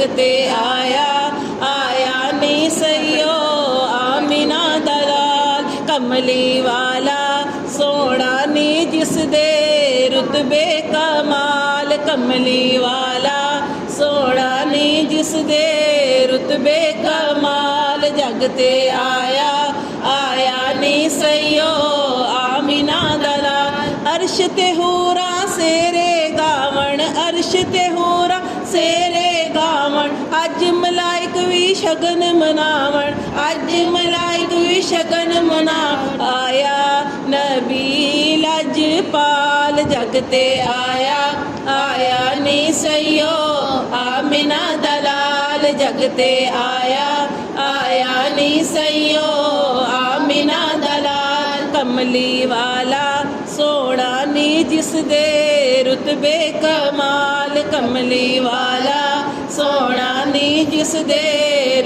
जग ते आया, आया नहीं सैयो आमिना दा लाल। कमली वाला सोना नी जिस दे रुतबे कमाल, कमली वाला सोना नी जिस दे रुतबे कमाल। जग ते आया, आया नहीं सैयो आमिना दा लाल। अर्श ते हूरा सेरे गावण, अर्श ते हूरा सेरे गावण। अज मलाइक भी शगन मनावण, अज मलाइक भी शगन मनावण। आया नबी लजपाल, जग ते आया, आया नहीं सैयो आमिना दा लाल। जग ते आया, आया नहीं सैयो आमिना दा लाल। कमली वाला सोना नी जिस दे रुतबे कमाल, कमली वाला सोना नी जिस दे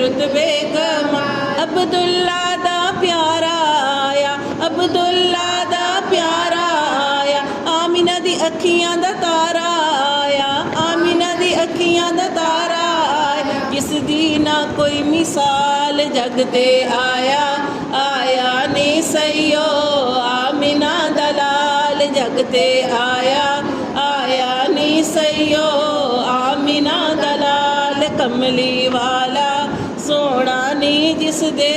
रुतबे कमाल। अब्दुल्ला दा प्यारा आया, अब्दुल्ला दा प्यारा आया। आमिना दी अखियां दा तारा आया, आमिना दी अखियां दा तारा आया। जिस दी ना कोई मिसाल, जग ते आया, आया नहीं सैयो आमिना दा लाल। जग ते आया, आया नहीं सैयो आमिना दा लाल। कमली वाला सोना नी जिस दे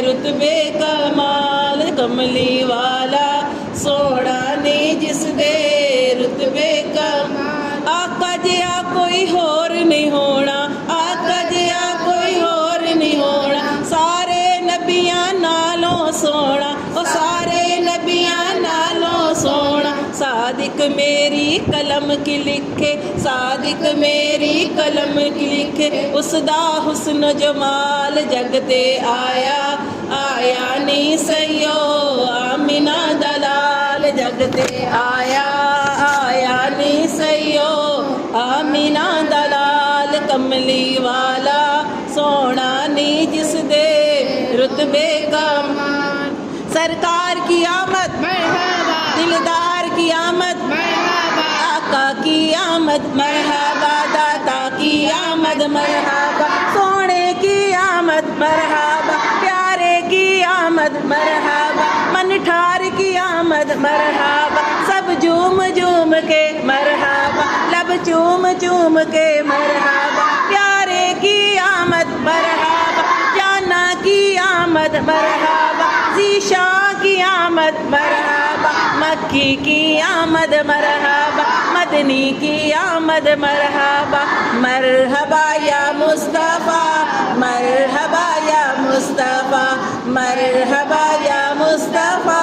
रुतबे कमाल, कमली वाला सोना नी जिस दे रुतबे कमाल। आका जिया कोई होर नहीं होना, आका जिया कोई होर नहीं होना। सारे नबियां नालों सोना, ओ सारे नबियां नालों सोना। सादिक मेरी कलम की लिखे, सादिक मेरी कलम की लिखे। उसदा हुस्न जमाल, जग ते आया, आया नहीं सैयो आमिना दा लाल। जग ते आया, आया नहीं सैयो आमिना दा लाल। कमली वाला सोना नी जिस दे रुतबे कमाल। सरकार की आमद मरहबा, दिलदार की आमद मरहबा। आका की आमद मरहबा, दाता की आमद मरहबा। सोने की आमद मरहबा, प्यारे की आमद मरहबा। मन ठार की आमद मरहबा। सब झूम झूम के मरहबा, लब चूम चूम के मरहबा। प्यारे की आमद मरहबा, जाना की आमद मरहबा। ज़ीशा की आमद मरहबा, मक्की की आमद मरहबा। मदनी की आमद मरहबा। मरहबा या मुस्तफ़ा, मरहबा या मुस्तफ़ा, मरहबा या मुस्तफ़ा।